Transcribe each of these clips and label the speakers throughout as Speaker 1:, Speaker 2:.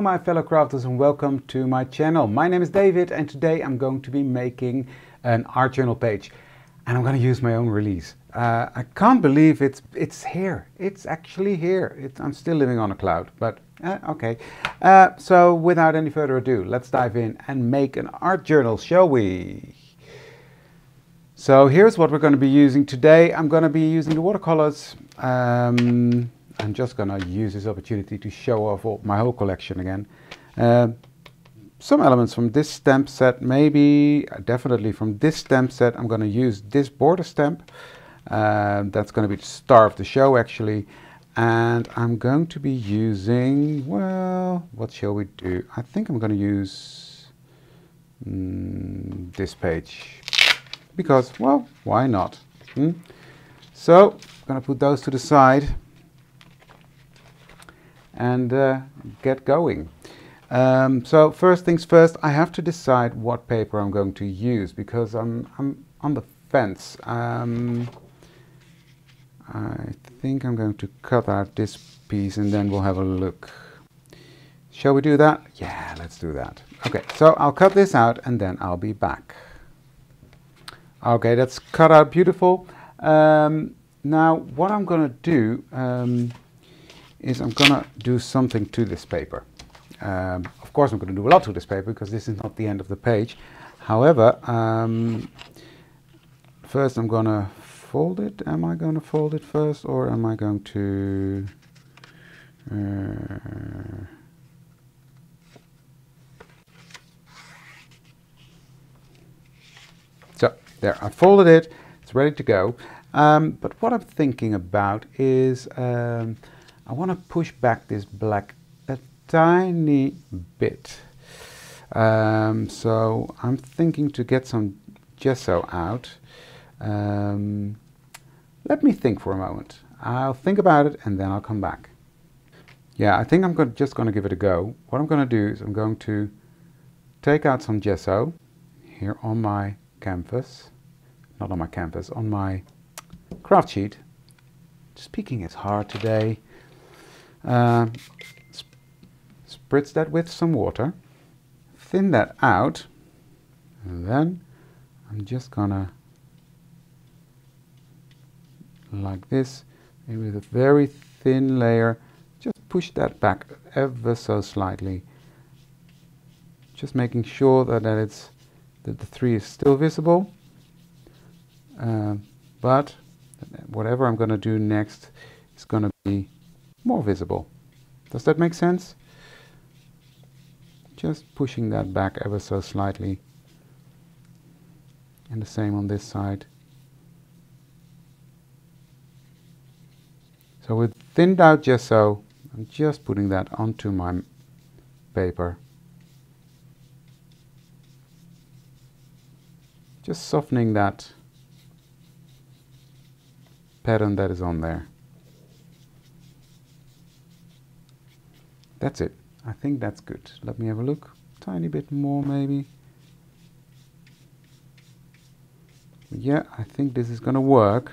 Speaker 1: my fellow crafters, and welcome to my channel. My name is David and today I'm going to be making an art journal page and I'm going to use my own release. I can't believe it's here. It's actually here. I'm still living on a cloud, but okay. So without any further ado, let's dive in and make an art journal, shall we? So here's what we're going to be using today. I'm going to be using the watercolors. I'm just going to use this opportunity to show off my whole collection again. Some elements from this stamp set, maybe, definitely from this stamp set. I'm going to use this border stamp. That's going to be the star of the show, actually. And I'm going to be using, well, what shall we do? I think I'm going to use this page. Because, well, why not? So, I'm going to put those to the side and get going. So first things first, I have to decide what paper I'm going to use because I'm on the fence. I think I'm going to cut out this piece and then we'll have a look. Shall we do that? Yeah, let's do that. Okay, so I'll cut this out and then I'll be back. Okay, that's cut out beautiful. Now what I'm gonna do is I'm gonna do something to this paper. Of course I'm gonna do a lot to this paper because this is not the end of the page. However, first I'm gonna fold it. Am I gonna fold it first or am I going to... So there, I folded it, it's ready to go. But what I'm thinking about is I want to push back this black a tiny bit. So I'm thinking to get some gesso out. Let me think for a moment. I'll think about it and then I'll come back. Yeah, I think I'm just going to give it a go. What I'm going to do is I'm going to take out some gesso here on my canvas. Not on my canvas, on my craft sheet. Speaking is hard today. Spritz that with some water, thin that out, and then I'm just gonna, like this, and with a very thin layer, just push that back ever so slightly. Just making sure that that the tree is still visible, but whatever I'm going to do next is going to be more visible. Does that make sense? Just pushing that back ever so slightly. And the same on this side. So with thinned out gesso, I'm just putting that onto my paper. Just softening that pattern that is on there. That's it. I think that's good. Let me have a look. Tiny bit more maybe. Yeah, I think this is going to work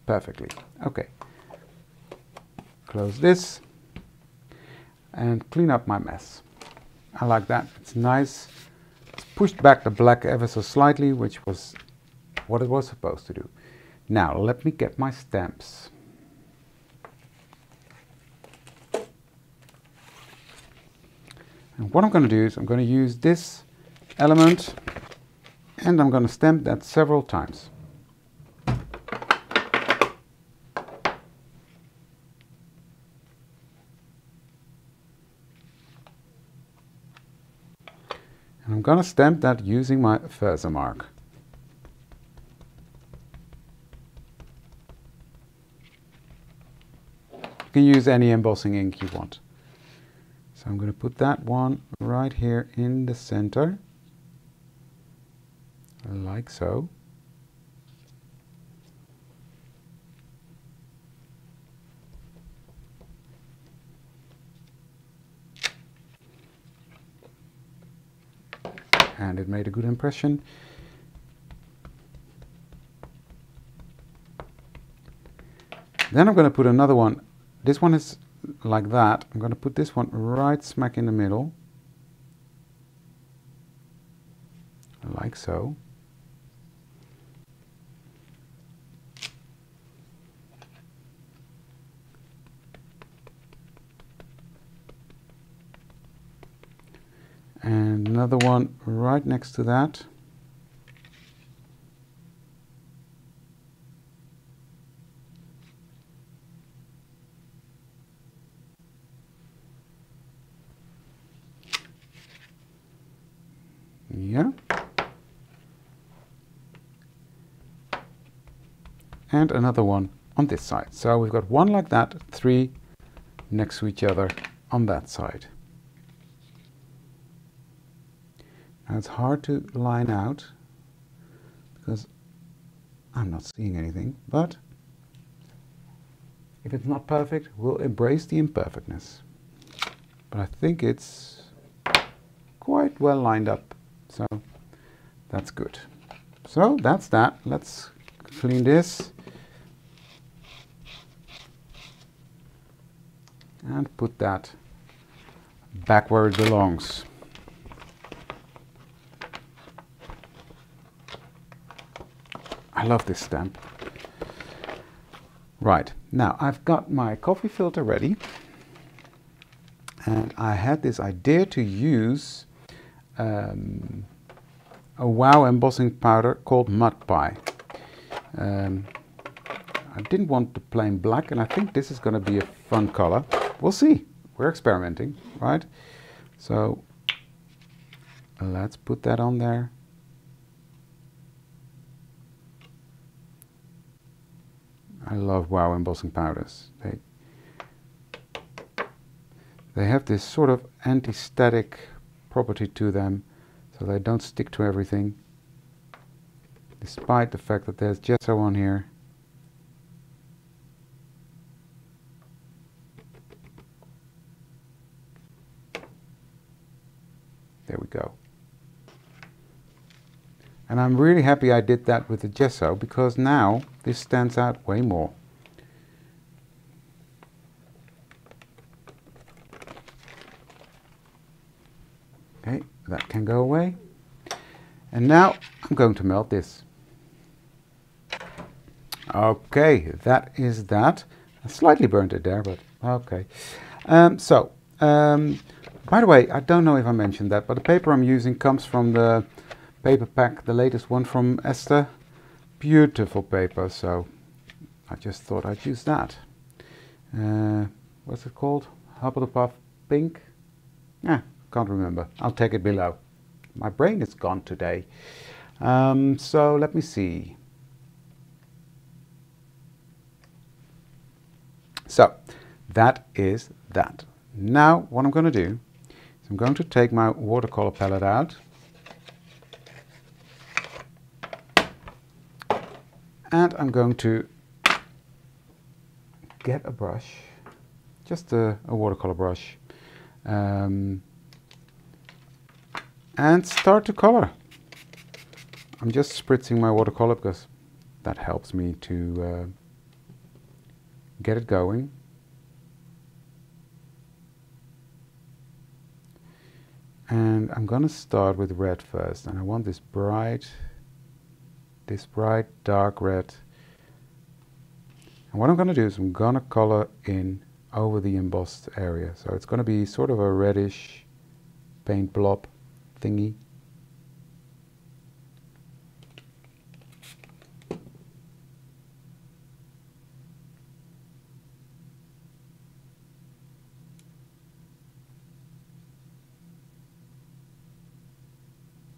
Speaker 1: perfectly. Okay. Close this and clean up my mess. I like that. It's nice. It's pushed back the black ever so slightly, which was what it was supposed to do. Now let me get my stamps. And what I'm going to do is I'm going to use this element and I'm going to stamp that several times. And I'm going to stamp that using my Versamark. You can use any embossing ink you want. So I'm going to put that one right here in the center, like so. And it made a good impression. Then I'm going to put another one this one is like that. I'm going to put this one right smack in the middle, like so. And another one right next to that. Yeah. And another one on this side. So we've got one like that, 3 next to each other on that side. Now it's hard to line out because I'm not seeing anything, but if it's not perfect, we'll embrace the imperfectness. But I think it's quite well lined up, so that's good. So that's that. Let's clean this and put that back where it belongs. I love this stamp. Right, now I've got my coffee filter ready, and I had this idea to use a wow embossing powder called Mud Pie. I didn't want the plain black, and I think this is going to be a fun color. We'll see. We're experimenting, right? So let's put that on there. I love wow embossing powders. They have this sort of anti-static property to them, so they don't stick to everything, despite the fact that there's gesso on here. There we go. And I'm really happy I did that with the gesso, because now this stands out way more. Okay, that can go away. And now I'm going to melt this. Okay, that is that. I slightly burnt it there, but okay. By the way, I don't know if I mentioned that, but the paper I'm using comes from the paper pack, the latest one from Esther. Beautiful paper, so I just thought I'd use that. What's it called? Hufflepuff Pink? Can't remember. I'll take it below. My brain is gone today. So let me see. So that is that. Now what I'm going to do is I'm going to take my watercolor palette out. And I'm going to get a brush, just a watercolor brush, and start to color. I'm just spritzing my watercolor because that helps me to get it going. And I'm going to start with red first, and I want this bright dark red. And what I'm going to do is I'm going to color in over the embossed area. So it's going to be sort of a reddish paint blob thingy.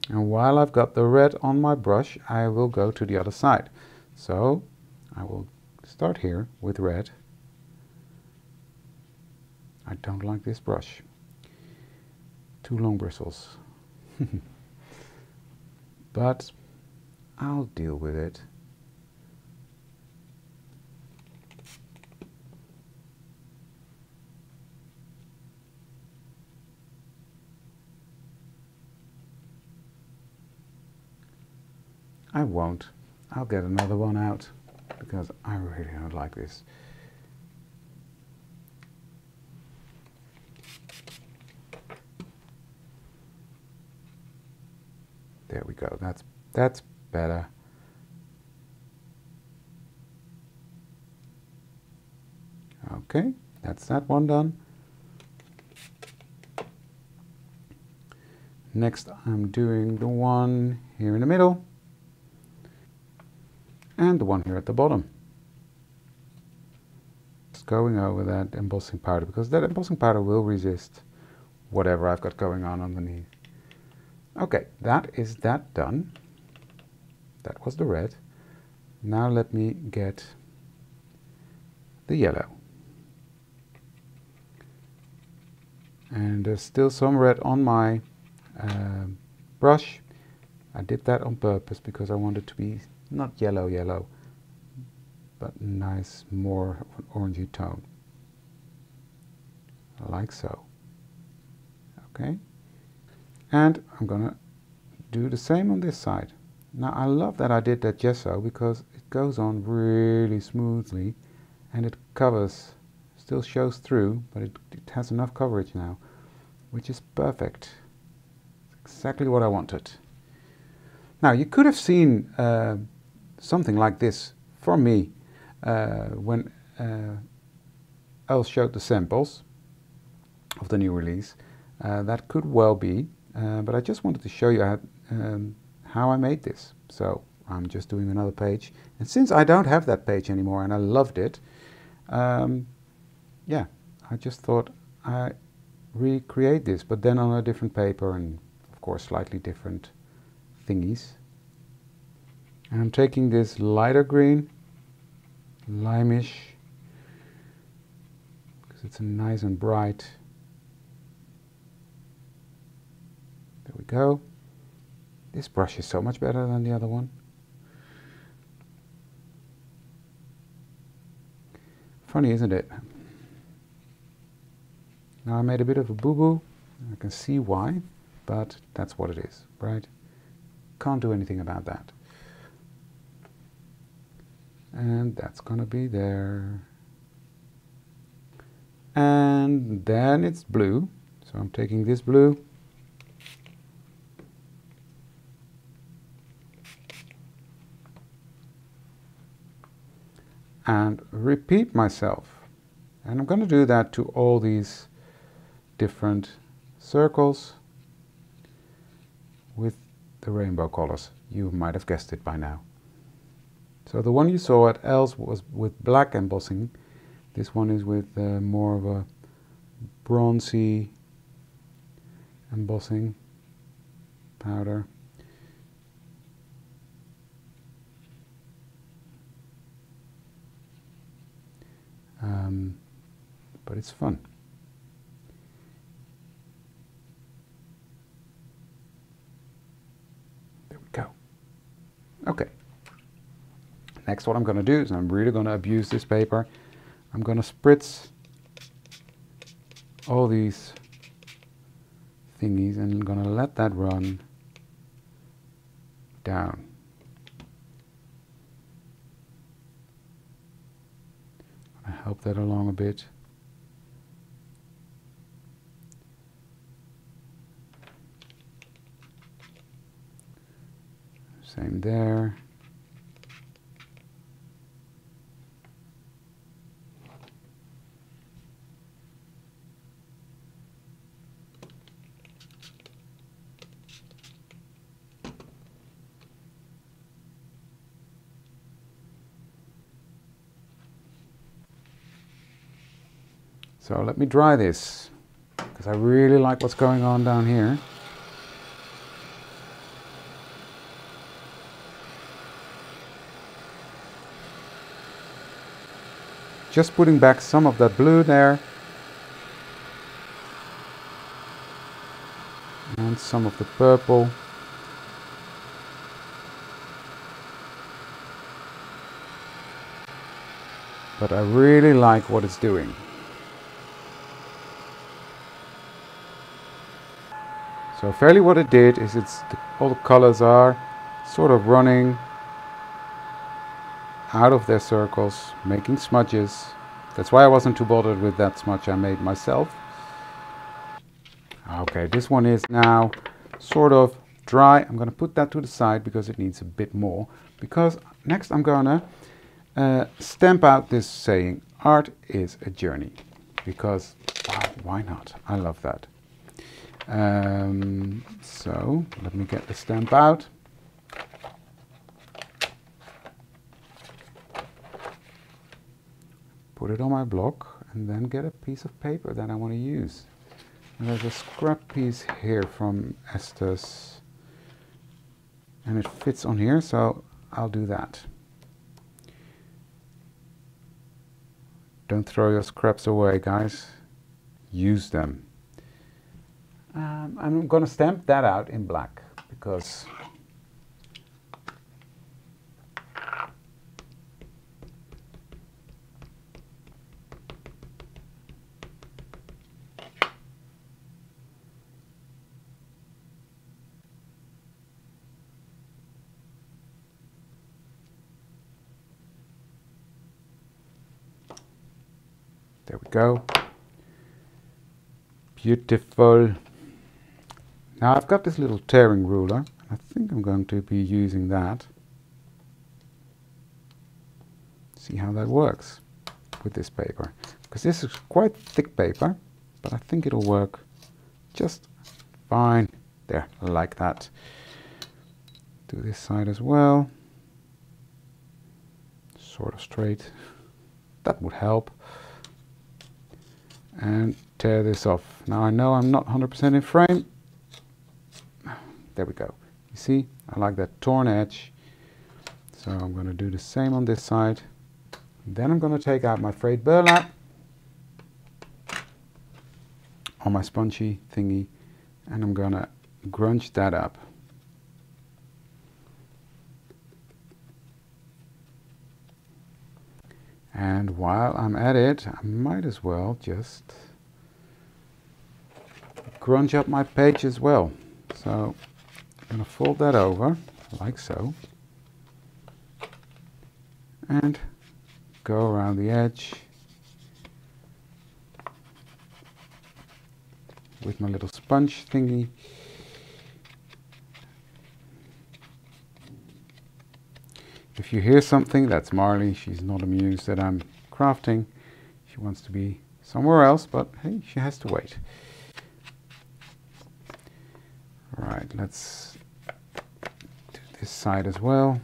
Speaker 1: And while I've got the red on my brush, I will go to the other side. So I will start here with red. I don't like this brush. Too long bristles. But I'll deal with it. I won't. I'll get another one out because I really don't like this. There we go. That's better. Okay, that's that one done. Next, I'm doing the one here in the middle and the one here at the bottom. Just going over that embossing powder because that embossing powder will resist whatever I've got going on underneath. Okay, that is that done. That was the red. Now let me get the yellow. And there's still some red on my brush. I did that on purpose because I want it to be not yellow, but nice, more of an orangey tone. Like so. Okay. And I'm gonna do the same on this side. Now I love that I did that gesso because it goes on really smoothly and it covers, still shows through, but it has enough coverage now, which is perfect. Exactly what I wanted. Now you could have seen something like this from me when Els showed the samples of the new release. That could well be, but I just wanted to show you how I made this. So I'm just doing another page, and since I don't have that page anymore and I loved it, yeah, I just thought I recreate this, but then on a different paper and of course slightly different thingies. And I'm taking this lighter green, limeish, because it's a nice and bright. There we go. This brush is so much better than the other one. Funny, isn't it? Now I made a bit of a boo-boo. I can see why, but that's what it is, right? Can't do anything about that. And that's gonna be there. And then it's blue. So I'm taking this blue. And repeat myself. And I'm going to do that to all these different circles with the rainbow colors. You might have guessed it by now. So the one you saw at Els was with black embossing. This one is with more of a bronzy embossing powder. But it's fun. There we go. Okay. Next, what I'm going to do is I'm really going to abuse this paper. I'm going to spritz all these thingies and I'm going to let that run down. Help that along a bit. Same there. So let me dry this, because I really like what's going on down here. Just putting back some of that blue there. And some of the purple. But I really like what it's doing. So fairly what it did is all the colors are sort of running out of their circles, making smudges. That's why I wasn't too bothered with that smudge I made myself. Okay, this one is now sort of dry. I'm going to put that to the side because it needs a bit more. Because next I'm going to stamp out this saying, art is a journey. Because why not? I love that. So let me get the stamp out. Put it on my block and then get a piece of paper that I want to use. And there's a scrap piece here from Estes and it fits on here, so I'll do that. Don't throw your scraps away, guys. Use them. I'm going to stamp that out in black because there we go. Beautiful. Now I've got this little tearing ruler. I think I'm going to be using that. See how that works with this paper. Because this is quite thick paper, but I think it'll work just fine. There, like that. Do this side as well. Sort of straight. That would help. And tear this off. Now I know I'm not 100% in frame. There we go. You see, I like that torn edge. So I'm going to do the same on this side. Then I'm going to take out my frayed burlap on my spongy thingy and I'm going to grunge that up. And while I'm at it, I might as well just grunge up my page as well. So I'm going to fold that over like so and go around the edge with my little sponge thingy. If you hear something, that's Marley. She's not amused that I'm crafting. She wants to be somewhere else, but hey, she has to wait. Right, let's do this side as well.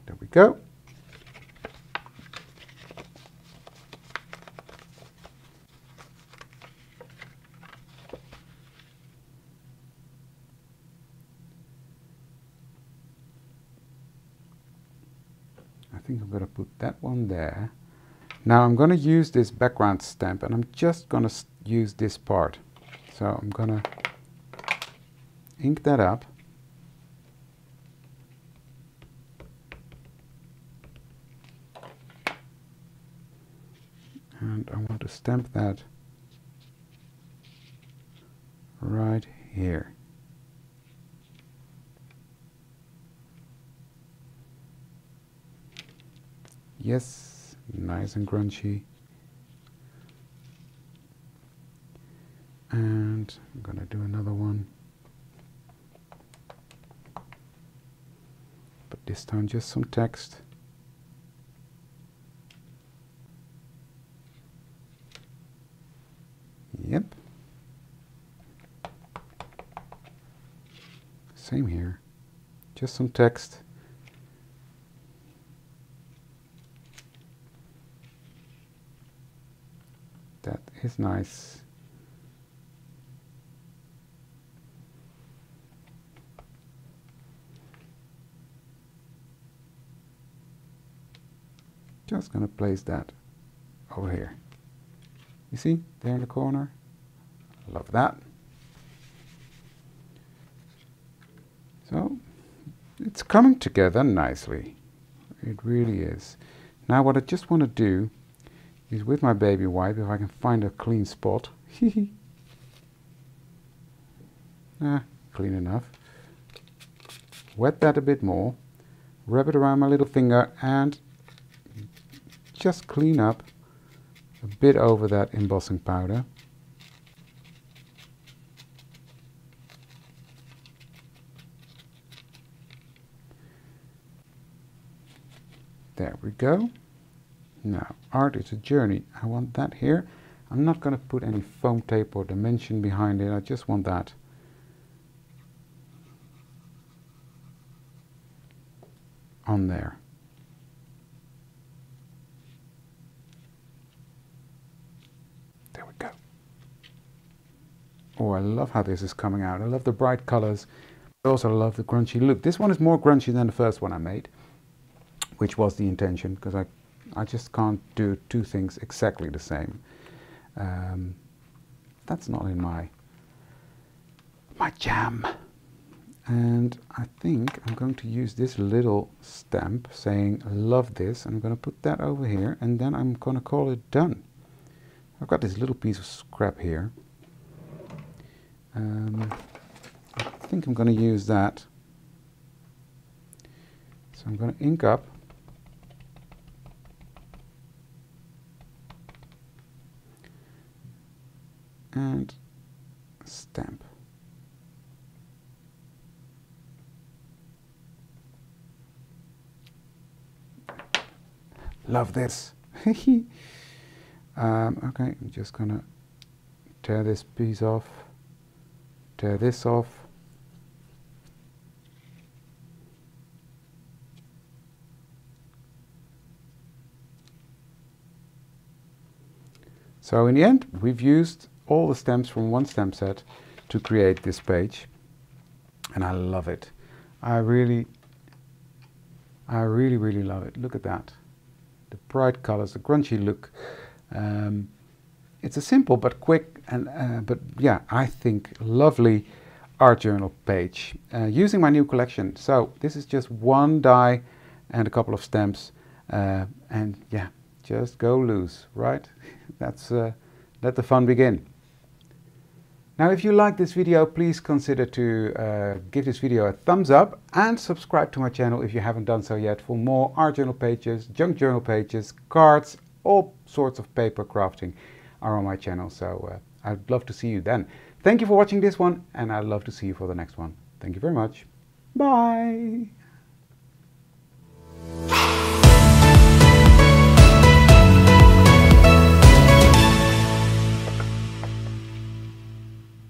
Speaker 1: There we go. I think I'm going to put that one there. Now I'm going to use this background stamp and I'm just going to use this part. So I'm going to ink that up. And I want to stamp that right here. Yes, nice and grungy. And I'm going to do another one. But this time just some text. Yep. Same here. Just some text. That is nice. Just gonna place that over here. You see, there in the corner. Love that. So, it's coming together nicely. It really is. Now what I just want to do is with my baby wipe, if I can find a clean spot. Clean enough. Wet that a bit more. Wrap it around my little finger and just clean up a bit over that embossing powder. There we go. Now, art is a journey. I want that here. I'm not going to put any foam tape or dimension behind it. I just want that. On there. There we go. Oh, I love how this is coming out. I love the bright colors. I also love the grungy look. This one is more grungy than the first one I made, which was the intention, because I just can't do two things exactly the same. That's not in my jam. And I think I'm going to use this little stamp saying love this, and I'm going to put that over here, and then I'm going to call it done. I've got this little piece of scrap here. I think I'm going to use that. So I'm going to ink up. And stamp. Love this. Okay, I'm just gonna tear this piece off, tear this off. So in the end, we've used all the stamps from one stamp set to create this page, and I love it. I really love it. Look at that. The bright colors, the grungy look. It's a simple but quick and but yeah, I think lovely art journal page using my new collection. So this is just one die and a couple of stamps, and yeah, just go loose, right? That's let the fun begin. Now, if you like this video, please consider to give this video a thumbs up and subscribe to my channel if you haven't done so yet for more art journal pages, junk journal pages, cards, all sorts of paper crafting are on my channel. So I'd love to see you then. Thank you for watching this one, and I'd love to see you for the next one. Thank you very much. Bye.